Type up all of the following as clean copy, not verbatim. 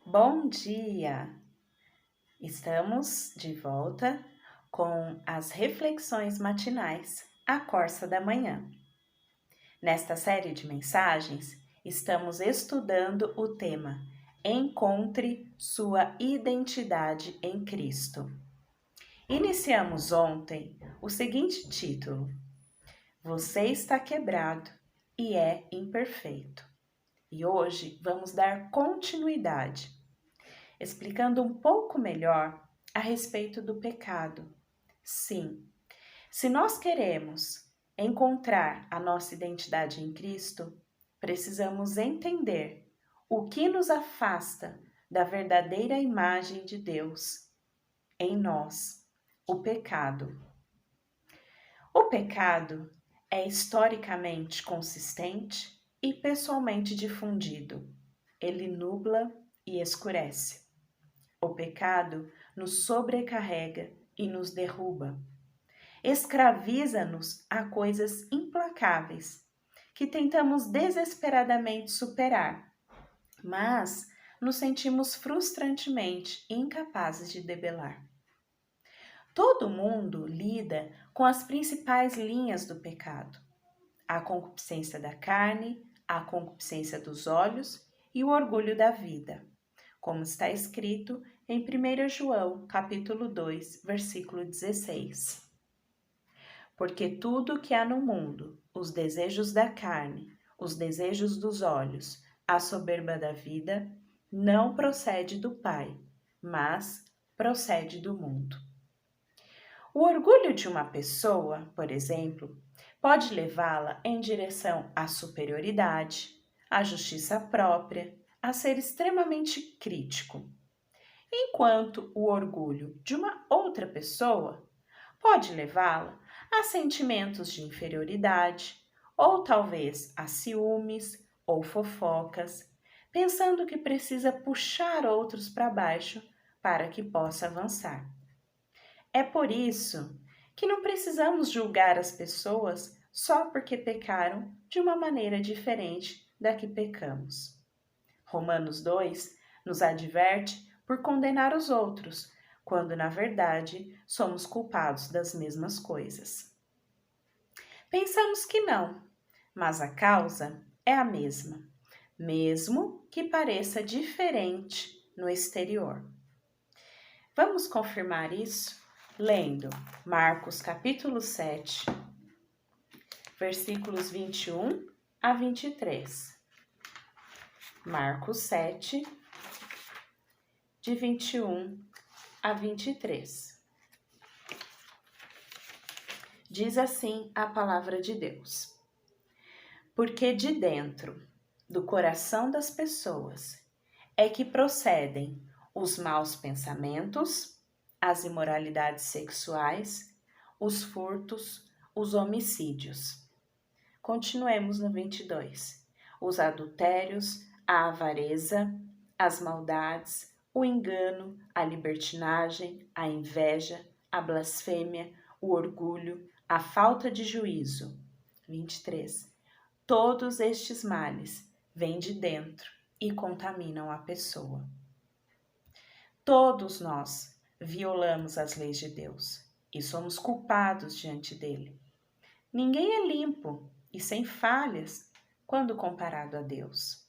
Bom dia! Estamos de volta com as reflexões matinais, a Corsa da Manhã. Nesta série de mensagens, estamos estudando o tema Encontre sua identidade em Cristo. Iniciamos ontem o seguinte título: Você está quebrado e é imperfeito. E hoje vamos dar continuidade, explicando um pouco melhor a respeito do pecado. Sim, se nós queremos encontrar a nossa identidade em Cristo, precisamos entender o que nos afasta da verdadeira imagem de Deus em nós, o pecado. O pecado é historicamente consistente e pessoalmente difundido. Ele nubla e escurece. O pecado nos sobrecarrega e nos derruba. Escraviza-nos a coisas implacáveis que tentamos desesperadamente superar, mas nos sentimos frustrantemente incapazes de debelar. Todo mundo lida com as principais linhas do pecado: a concupiscência da carne, a concupiscência dos olhos e o orgulho da vida, como está escrito em 1 João, capítulo 2, versículo 16. Porque tudo que há no mundo, os desejos da carne, os desejos dos olhos, a soberba da vida, não procede do Pai, mas procede do mundo. O orgulho de uma pessoa, por exemplo, pode levá-la em direção à superioridade, à justiça própria, a ser extremamente crítico. Enquanto o orgulho de uma outra pessoa pode levá-la a sentimentos de inferioridade, ou talvez a ciúmes ou fofocas, pensando que precisa puxar outros para baixo para que possa avançar. É por isso que não precisamos julgar as pessoas só porque pecaram de uma maneira diferente da que pecamos. Romanos 2 nos adverte por condenar os outros, quando na verdade somos culpados das mesmas coisas. Pensamos que não, mas a causa é a mesma, mesmo que pareça diferente no exterior. Vamos confirmar isso lendo Marcos capítulo 7, versículos 21 a 23. Marcos 7, de 21 a 23. Diz assim a palavra de Deus: Porque de dentro do coração das pessoas é que procedem os maus pensamentos, as imoralidades sexuais, os furtos, os homicídios. Continuemos no 22. Os adultérios, a avareza, as maldades, o engano, a libertinagem, a inveja, a blasfêmia, o orgulho, a falta de juízo. 23. Todos estes males vêm de dentro e contaminam a pessoa. Todos nós violamos as leis de Deus e somos culpados diante dele. Ninguém é limpo e sem falhas quando comparado a Deus.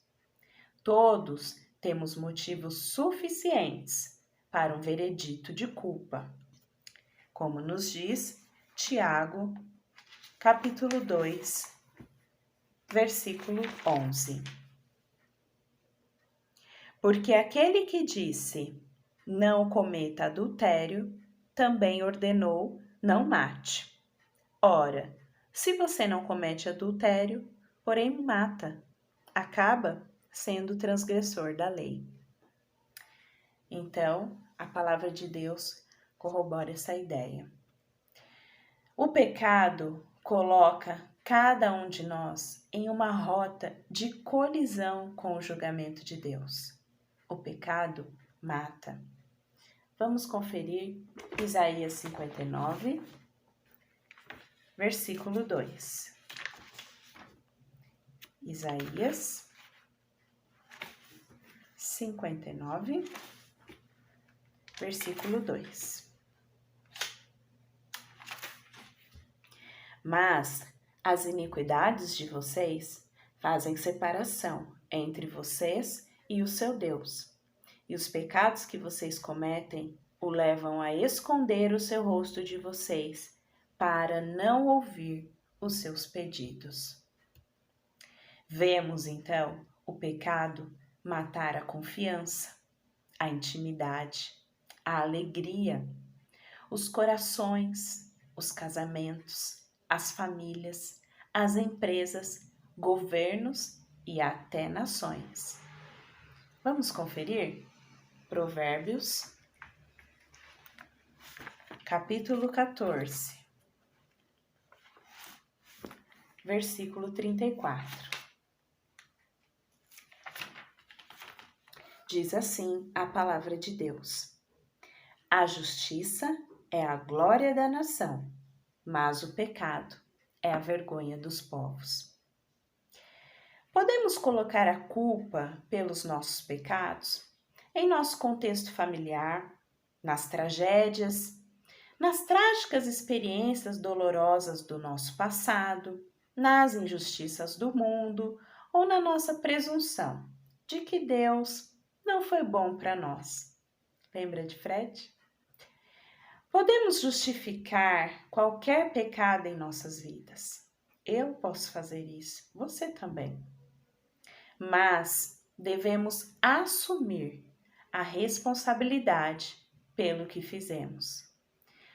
Todos temos motivos suficientes para um veredito de culpa, como nos diz Tiago, capítulo 2, versículo 11. Porque aquele que disse, não cometa adultério, também ordenou, não mate. Ora, se você não comete adultério, porém mata, acaba sendo transgressor da lei. Então, a palavra de Deus corrobora essa ideia. O pecado coloca cada um de nós em uma rota de colisão com o julgamento de Deus. O pecado mata. Vamos conferir Isaías 59, versículo 2. Isaías 59, versículo 2. Mas as iniquidades de vocês fazem separação entre vocês e o seu Deus, e os pecados que vocês cometem o levam a esconder o seu rosto de vocês, para não ouvir os seus pedidos. Vemos, então, o pecado matar a confiança, a intimidade, a alegria, os corações, os casamentos, as famílias, as empresas, governos e até nações. Vamos conferir? Provérbios, capítulo 14, versículo 34. Diz assim a palavra de Deus: a justiça é a glória da nação, mas o pecado é a vergonha dos povos. Podemos colocar a culpa pelos nossos pecados em nosso contexto familiar, nas tragédias, nas trágicas experiências dolorosas do nosso passado, nas injustiças do mundo ou na nossa presunção de que Deus não foi bom para nós. Lembra de Fred? Podemos justificar qualquer pecado em nossas vidas. Eu posso fazer isso, você também. Mas devemos assumir a responsabilidade pelo que fizemos.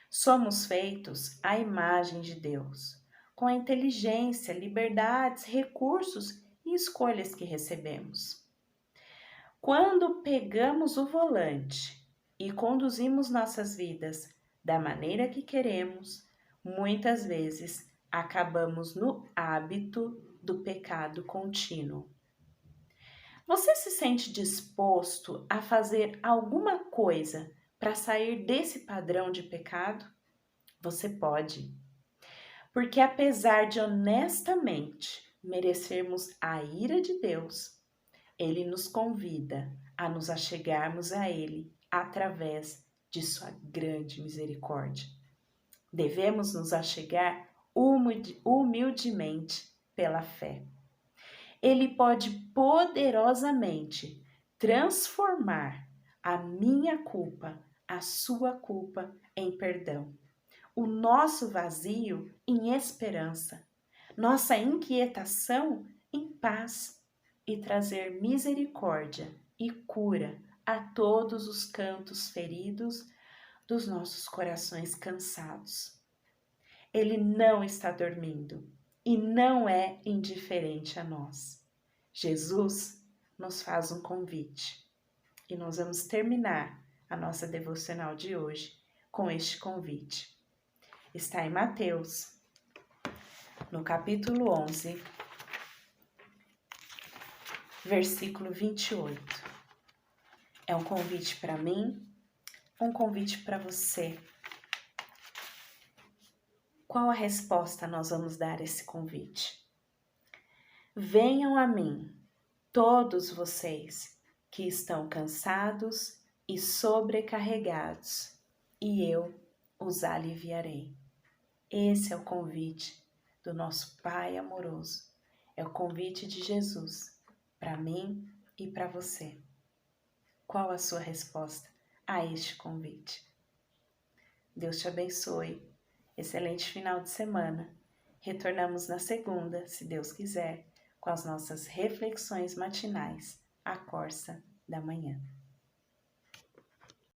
Somos feitos à imagem de Deus, com a inteligência, liberdades, recursos e escolhas que recebemos. Quando pegamos o volante e conduzimos nossas vidas da maneira que queremos, muitas vezes acabamos no hábito do pecado contínuo. Você se sente disposto a fazer alguma coisa para sair desse padrão de pecado? Você pode. Porque apesar de honestamente merecermos a ira de Deus, Ele nos convida a nos achegarmos a Ele através de sua grande misericórdia. Devemos nos achegar humildemente pela fé. Ele pode poderosamente transformar a minha culpa, a sua culpa em perdão, o nosso vazio em esperança, nossa inquietação em paz e trazer misericórdia e cura a todos os cantos feridos dos nossos corações cansados. Ele não está dormindo e não é indiferente a nós. Jesus nos faz um convite e nós vamos terminar a nossa devocional de hoje com este convite. Está em Mateus, no capítulo 11, versículo 28. É um convite para mim, um convite para você. Qual a resposta nós vamos dar a esse convite? Venham a mim, todos vocês que estão cansados e sobrecarregados, e eu os aliviarei. Esse é o convite do nosso Pai amoroso. É o convite de Jesus para mim e para você. Qual a sua resposta a este convite? Deus te abençoe. Excelente final de semana. Retornamos na segunda, se Deus quiser, com as nossas reflexões matinais, a Corsa da Manhã.